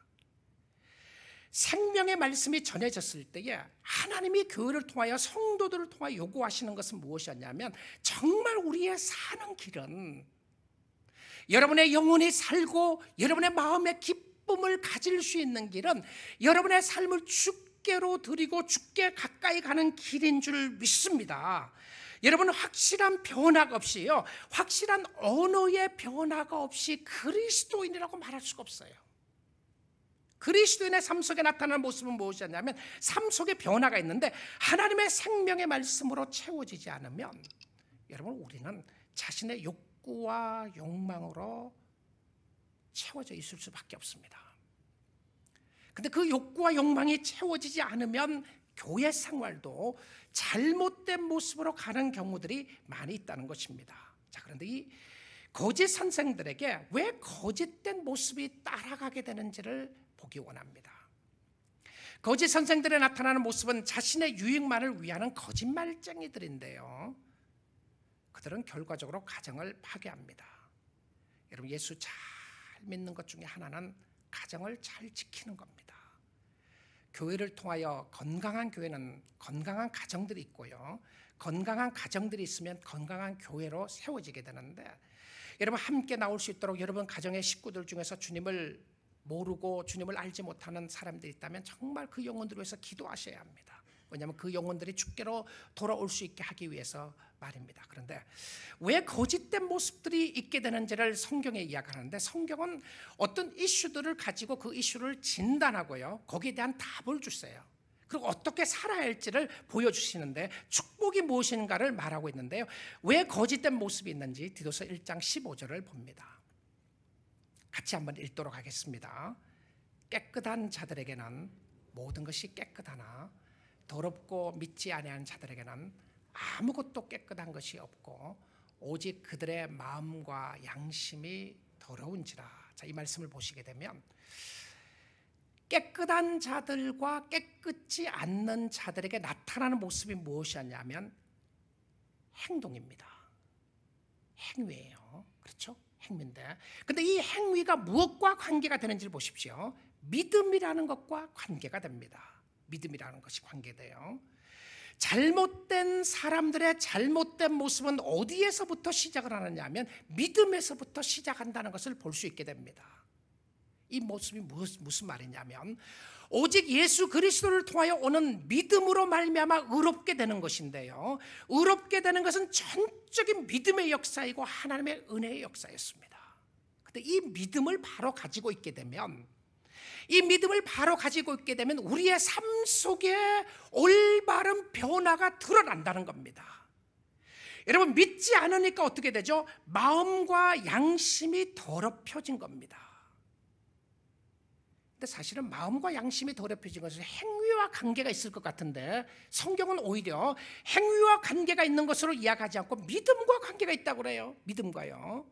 생명의 말씀이 전해졌을 때에 하나님이 교회를 통하여 성도들을 통하여 요구하시는 것은 무엇이었냐면, 정말 우리의 사는 길은, 여러분의 영혼이 살고 여러분의 마음의 기쁨을 가질 수 있는 길은 여러분의 삶을 주께로 드리고 주께 가까이 가는 길인 줄 믿습니다. 여러분, 확실한 변화가 없이요, 확실한 언어의 변화가 없이 그리스도인이라고 말할 수가 없어요. 그리스도인의 삶 속에 나타나는 모습은 무엇이었냐면, 삶 속에 변화가 있는데 하나님의 생명의 말씀으로 채워지지 않으면, 여러분, 우리는 자신의 욕구와 욕망으로 채워져 있을 수밖에 없습니다. 근데 그 욕구와 욕망이 채워지지 않으면 교회 생활도 잘못된 모습으로 가는 경우들이 많이 있다는 것입니다. 자, 그런데 이 거짓 선생들에게 왜 거짓된 모습이 따라가게 되는지를 보기 원합니다. 거짓 선생들의 나타나는 모습은 자신의 유익만을 위하는 거짓말쟁이들인데요, 그들은 결과적으로 가정을 파괴합니다. 여러분, 예수 잘 믿는 것 중에 하나는 가정을 잘 지키는 겁니다. 교회를 통하여 건강한 교회는 건강한 가정들이 있고요, 건강한 가정들이 있으면 건강한 교회로 세워지게 되는데, 여러분 함께 나올 수 있도록 여러분 가정의 식구들 중에서 주님을 모르고 주님을 알지 못하는 사람들이 있다면 정말 그 영혼들을 위해서 기도하셔야 합니다. 왜냐하면 그 영혼들이 주께로 돌아올 수 있게 하기 위해서 말입니다. 그런데 왜 거짓된 모습들이 있게 되는지를 성경에 이야기하는데, 성경은 어떤 이슈들을 가지고 그 이슈를 진단하고요, 거기에 대한 답을 주세요. 그리고 어떻게 살아야 할지를 보여주시는데, 축복이 무엇인가를 말하고 있는데요, 왜 거짓된 모습이 있는지 디도서 1장 15절을 봅니다. 같이 한번 읽도록 하겠습니다. 깨끗한 자들에게는 모든 것이 깨끗하나 더럽고 믿지 아니하는 자들에게는 아무것도 깨끗한 것이 없고 오직 그들의 마음과 양심이 더러운지라. 자, 이 말씀을 보시게 되면 깨끗한 자들과 깨끗지 않는 자들에게 나타나는 모습이 무엇이었냐면 행동입니다. 행위예요. 그렇죠? 행위인데, 근데 이 행위가 무엇과 관계가 되는지를 보십시오. 믿음이라는 것과 관계가 됩니다. 믿음이라는 것이 관계돼요. 잘못된 사람들의 잘못된 모습은 어디에서부터 시작을 하느냐 하면 믿음에서부터 시작한다는 것을 볼 수 있게 됩니다. 이 모습이 무슨 말이냐면, 오직 예수 그리스도를 통하여 오는 믿음으로 말미암아 의롭게 되는 것인데요, 의롭게 되는 것은 전적인 믿음의 역사이고 하나님의 은혜의 역사였습니다. 그런데 이 믿음을 바로 가지고 있게 되면, 우리의 삶 속에 올바른 변화가 드러난다는 겁니다. 여러분, 믿지 않으니까 어떻게 되죠? 마음과 양심이 더럽혀진 겁니다. 근데 사실은 마음과 양심이 더럽혀진 것은 행위와 관계가 있을 것 같은데, 성경은 오히려 행위와 관계가 있는 것으로 이야기하지 않고 믿음과 관계가 있다고 그래요. 믿음과요.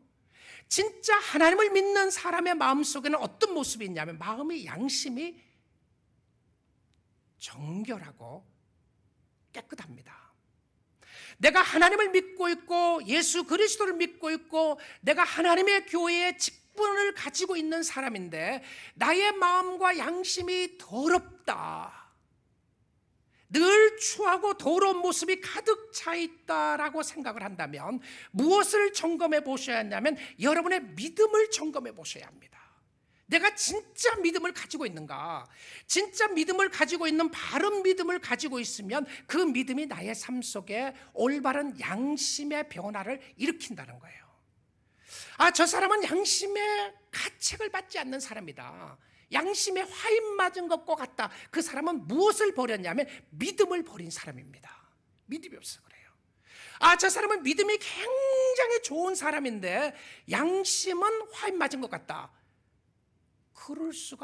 진짜 하나님을 믿는 사람의 마음속에는 어떤 모습이 있냐면, 마음의 양심이 정결하고 깨끗합니다. 내가 하나님을 믿고 있고 예수 그리스도를 믿고 있고 내가 하나님의 교회에 직분을 가지고 있는 사람인데, 나의 마음과 양심이 더럽다, 늘 추하고 더러운 모습이 가득 차 있다라고 생각을 한다면 무엇을 점검해 보셔야 하냐면, 여러분의 믿음을 점검해 보셔야 합니다. 내가 진짜 믿음을 가지고 있는가? 진짜 믿음을 가지고 있는 바른 믿음을 가지고 있으면 그 믿음이 나의 삶 속에 올바른 양심의 변화를 일으킨다는 거예요. 아, 저 사람은 양심의 가책을 받지 않는 사람이다, 양심에 화인 맞은 것과 같다. 그 사람은 무엇을 버렸냐면 믿음을 버린 사람입니다. 믿음이 없어 그래요. 아, 저 사람은 믿음이 굉장히 좋은 사람인데 양심은 화인 맞은 것 같다.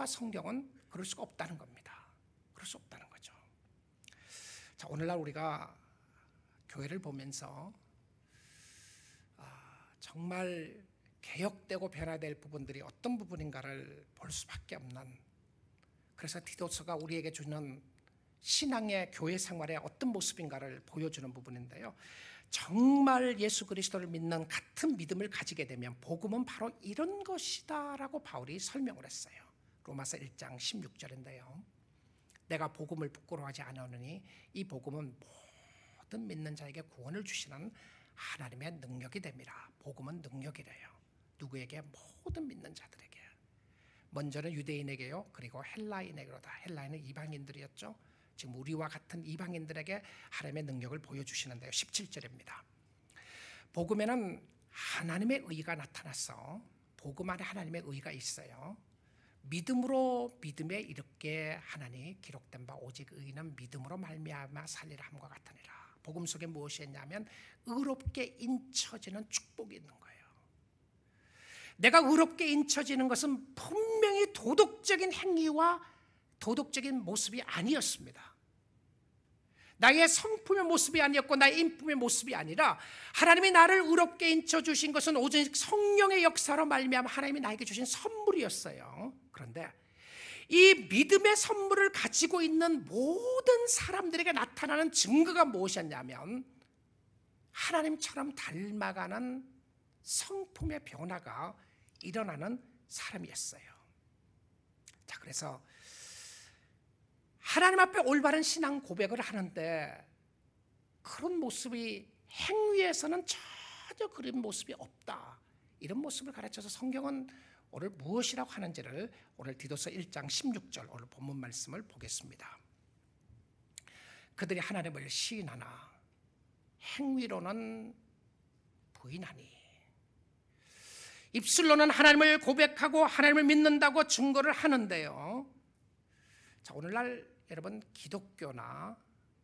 성경은 그럴 수가 없다는 겁니다. 그럴 수 없다는 거죠. 자, 오늘날 우리가 교회를 보면서 정말 개혁되고 변화될 부분들이 어떤 부분인가를 볼 수밖에 없는, 그래서 디도서가 우리에게 주는 신앙의 교회 생활의 어떤 모습인가를 보여주는 부분인데요, 정말 예수 그리스도를 믿는 같은 믿음을 가지게 되면 복음은 바로 이런 것이다 라고 바울이 설명을 했어요. 로마서 1장 16절인데요, 내가 복음을 부끄러워하지 않으니 이 복음은 모든 믿는 자에게 구원을 주시는 하나님의 능력이 됨이라. 복음은 능력이래요. 누구에게? 모든 믿는 자들에게. 먼저는 유대인에게요, 그리고 헬라인에게로다. 헬라인은 이방인들이었죠. 지금 우리와 같은 이방인들에게 하나님의 능력을 보여주시는데요, 17절입니다. 복음에는 하나님의 의가 나타나서, 복음 안에 하나님의 의가 있어요. 믿음으로 믿음에 이르게 하나니 기록된 바 오직 의인은 믿음으로 말미암아 살리라 함과 같으니라. 복음 속에 무엇이 있냐면 의롭게 인쳐지는 축복이 있는 거예요. 내가 의롭게 인쳐지는 것은 분명히 도덕적인 행위와 도덕적인 모습이 아니었습니다. 나의 성품의 모습이 아니었고 나의 인품의 모습이 아니라 하나님이 나를 의롭게 인쳐주신 것은 오직 성령의 역사로 말미암아 하나님이 나에게 주신 선물이었어요. 그런데 이 믿음의 선물을 가지고 있는 모든 사람들에게 나타나는 증거가 무엇이었냐면 하나님처럼 닮아가는 성품의 변화가 일어나는 사람이었어요. 자, 그래서 하나님 앞에 올바른 신앙 고백을 하는데 그런 모습이 행위에서는 전혀 그런 모습이 없다. 이런 모습을 가르쳐서 성경은 오늘 무엇이라고 하는지를 오늘 디도서 1장 16절 오늘 본문 말씀을 보겠습니다. 그들이 하나님을 시인하나 행위로는 부인하니. 입술로는 하나님을 고백하고 하나님을 믿는다고 증거를 하는데요. 자, 오늘날 여러분 기독교나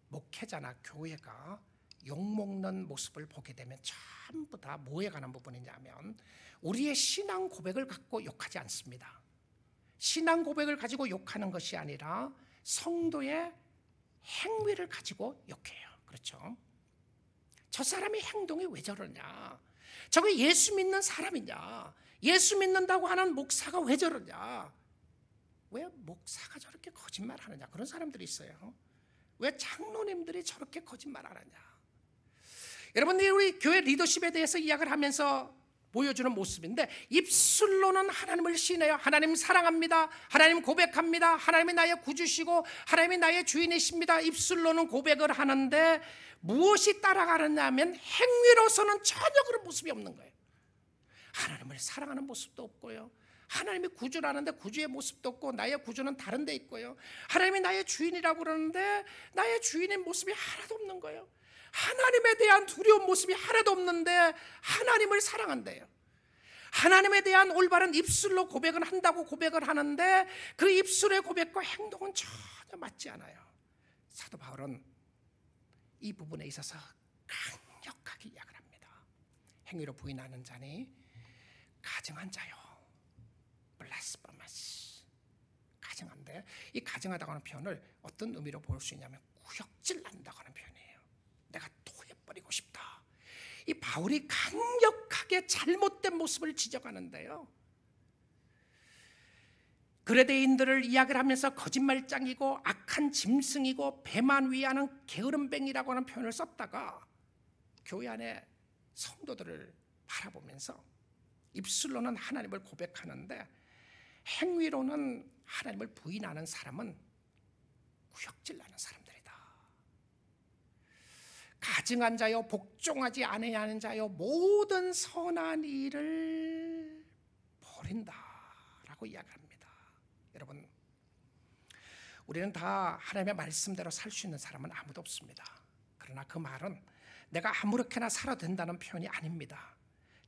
목회자나 교회가 욕먹는 모습을 보게 되면 전부 다 뭐에 관한 부분이냐면 우리의 신앙 고백을 갖고 욕하지 않습니다. 신앙 고백을 가지고 욕하는 것이 아니라 성도의 행위를 가지고 욕해요. 그렇죠? 저 사람의 행동이 왜 저러냐? 저게 예수 믿는 사람이냐? 예수 믿는다고 하는 목사가 왜 저러냐? 왜 목사가 저렇게 거짓말하느냐? 그런 사람들이 있어요. 왜 장로님들이 저렇게 거짓말하느냐? 여러분들이 우리 교회 리더십에 대해서 이야기를 하면서 보여주는 모습인데 입술로는 하나님을 시인해요. 하나님 사랑합니다. 하나님 고백합니다. 하나님이 나의 구주시고 하나님이 나의 주인이십니다. 입술로는 고백을 하는데 무엇이 따라가느냐면 행위로서는 전혀 그런 모습이 없는 거예요. 하나님을 사랑하는 모습도 없고요. 하나님이 구주라는데 구주의 모습도 없고 나의 구주는 다른 데 있고요. 하나님이 나의 주인이라고 그러는데 나의 주인의 모습이 하나도 없는 거예요. 하나님에 대한 두려운 모습이 하나도 없는데 하나님을 사랑한대요. 하나님에 대한 올바른 입술로 고백은 한다고 고백을 하는데 그 입술의 고백과 행동은 전혀 맞지 않아요. 사도 바울은 이 부분에 있어서 강력하게 이야기를 합니다. 행위로 부인하는 자니 가증한 자요. blasphemous. 가증한데 이 가증하다고 하는 표현을 어떤 의미로 볼 수 있냐면 구역질 난다고 하는 표현이에요. 내가 토해버리고 싶다. 이 바울이 강력하게 잘못된 모습을 지적하는데요. 그레데인들을 이야기를 하면서 거짓말장이고 악한 짐승이고 배만 위하는 게으름뱅이라고 하는 표현을 썼다가 교회 안에 성도들을 바라보면서 입술로는 하나님을 고백하는데 행위로는 하나님을 부인하는 사람은 구역질나는 사람들이다. 가증한 자요 복종하지 아니하는 자요 모든 선한 일을 버린다라고 이야기합니다. 여러분, 우리는 다 하나님의 말씀대로 살 수 있는 사람은 아무도 없습니다. 그러나 그 말은 내가 아무렇게나 살아도 된다는 표현이 아닙니다.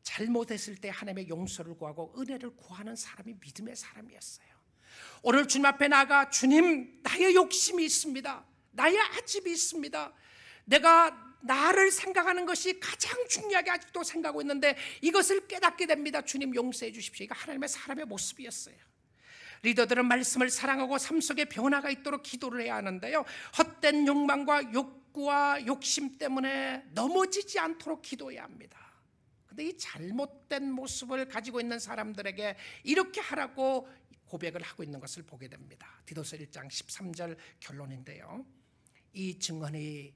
잘못했을 때 하나님의 용서를 구하고 은혜를 구하는 사람이 믿음의 사람이었어요. 오늘 주님 앞에 나가 주님, 나의 욕심이 있습니다. 나의 아집이 있습니다. 내가 나를 생각하는 것이 가장 중요하게 아직도 생각하고 있는데 이것을 깨닫게 됩니다. 주님 용서해 주십시오. 이거 하나님의 사람의 모습이었어요. 리더들은 말씀을 사랑하고 삶 속에 변화가 있도록 기도를 해야 하는데요. 헛된 욕망과 욕구와 욕심 때문에 넘어지지 않도록 기도해야 합니다. 그런데 이 잘못된 모습을 가지고 있는 사람들에게 이렇게 하라고 고백을 하고 있는 것을 보게 됩니다. 디도서 1장 13절 결론인데요. 이 증언이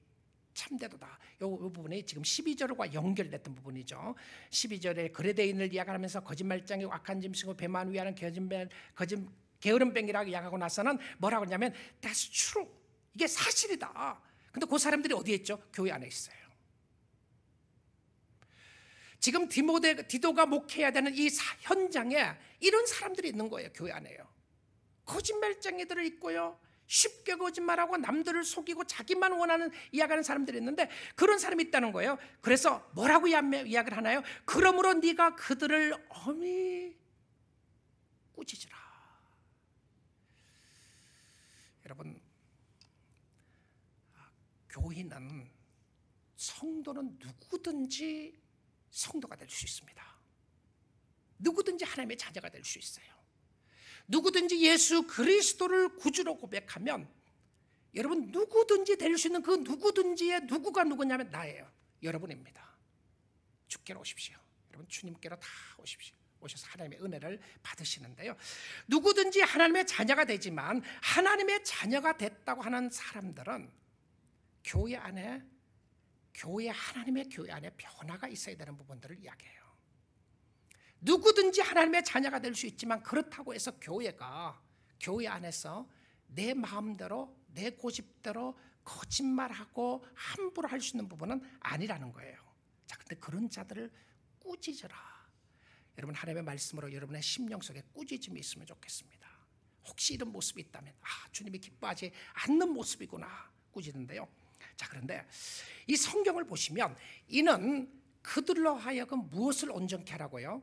참되도다. 이 부분이 지금 12절과 연결됐던 부분이죠. 12절에 그레데인을 이야기하면서 거짓말장이고 악한 짐승이고 배만 위하는 게으름뱅이라고 이야기하고 나서는 뭐라고 하냐면 That's true. 이게 사실이다. 근데 그 사람들이 어디에 있죠? 교회 안에 있어요. 지금 디도가 목회해야 되는 이 현장에 이런 사람들이 있는 거예요. 교회 안에요. 거짓말쟁이들을 있고요. 쉽게 거짓말하고 남들을 속이고 자기만 원하는 이야기하는 사람들이 있는데 그런 사람이 있다는 거예요. 그래서 뭐라고 이야기를 하나요? 그러므로 네가 그들을 엄히 꾸짖으라. 여러분, 교인은 성도는 누구든지 성도가 될 수 있습니다. 누구든지 하나님의 자녀가 될 수 있어요. 누구든지 예수 그리스도를 구주로 고백하면 여러분 누구든지 될 수 있는 그 누구든지의 누구가 누구냐면 나예요. 여러분입니다. 주께로 오십시오. 여러분 주님께로 다 오십시오. 오셔서 하나님의 은혜를 받으시는데요. 누구든지 하나님의 자녀가 되지만 하나님의 자녀가 됐다고 하는 사람들은 하나님의 교회 안에 변화가 있어야 되는 부분들을 이야기해요. 누구든지 하나님의 자녀가 될 수 있지만 그렇다고 해서 교회 안에서 내 마음대로 내 고집대로 거짓말하고 함부로 할 수 있는 부분은 아니라는 거예요. 자, 근데 그런 자들을 꾸짖으라. 여러분 하나님의 말씀으로 여러분의 심령 속에 꾸짖음이 있으면 좋겠습니다. 혹시 이런 모습이 있다면 주님이 기뻐하지 않는 모습이구나 꾸짖는데요. 자, 그런데 이 성경을 보시면 이는 그들로 하여금 무엇을 온전케 하라고요?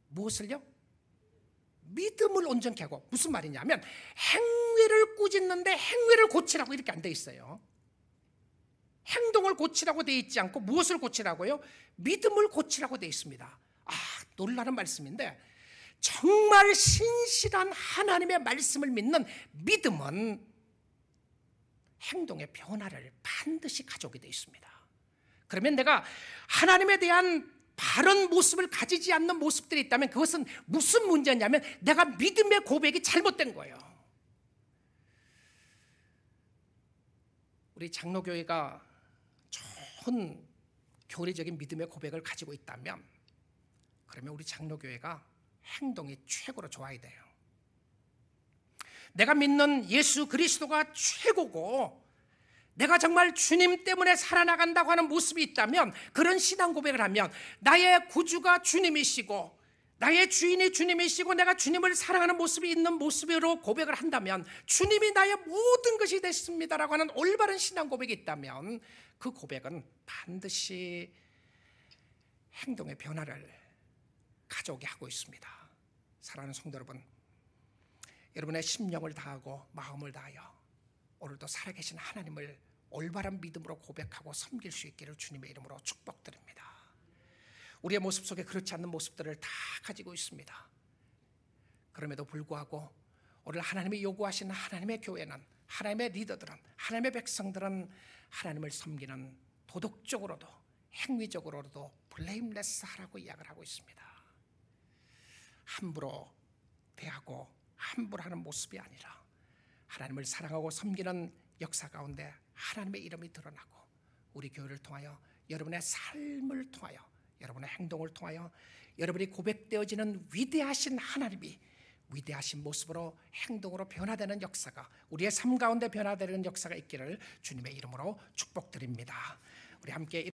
무엇을요? 믿음을 온전케 하고. 무슨 말이냐면 행위를 꾸짖는데 행위를 고치라고 이렇게 안 돼 있어요. 행동을 고치라고 돼 있지 않고 무엇을 고치라고요? 믿음을 고치라고 돼 있습니다. 놀라는 말씀인데 정말 신실한 하나님의 말씀을 믿는 믿음은 행동의 변화를 반드시 가져오게 돼 있습니다. 그러면 내가 하나님에 대한 바른 모습을 가지지 않는 모습들이 있다면 그것은 무슨 문제냐면 내가 믿음의 고백이 잘못된 거예요. 우리 장로교회가 좋은 교리적인 믿음의 고백을 가지고 있다면 그러면 우리 장로교회가 행동이 최고로 좋아야 돼요. 내가 믿는 예수 그리스도가 최고고 내가 정말 주님 때문에 살아나간다고 하는 모습이 있다면 그런 신앙 고백을 하면 나의 구주가 주님이시고 나의 주인이 주님이시고 내가 주님을 사랑하는 모습이 있는 모습으로 고백을 한다면 주님이 나의 모든 것이 됐습니다라고 하는 올바른 신앙 고백이 있다면 그 고백은 반드시 행동의 변화를 가져오게 하고 있습니다. 사랑하는 성도 여러분, 여러분의 심령을 다하고 마음을 다하여 오늘도 살아계신 하나님을 올바른 믿음으로 고백하고 섬길 수 있기를 주님의 이름으로 축복드립니다. 우리의 모습 속에 그렇지 않는 모습들을 다 가지고 있습니다. 그럼에도 불구하고 오늘 하나님이 요구하시는 하나님의 교회는, 하나님의 리더들은, 하나님의 백성들은 하나님을 섬기는 도덕적으로도 행위적으로도 블레임레스 하라고 이야기를 하고 있습니다. 함부로 대하고 함부로 하는 모습이 아니라 하나님을 사랑하고 섬기는 역사 가운데 하나님의 이름이 드러나고 우리 교회를 통하여 여러분의 삶을 통하여 여러분의 행동을 통하여 여러분이 고백되어지는 위대하신 하나님이 위대하신 모습으로 행동으로 변화되는 역사가 우리의 삶 가운데 변화되는 역사가 있기를 주님의 이름으로 축복드립니다. 우리 함께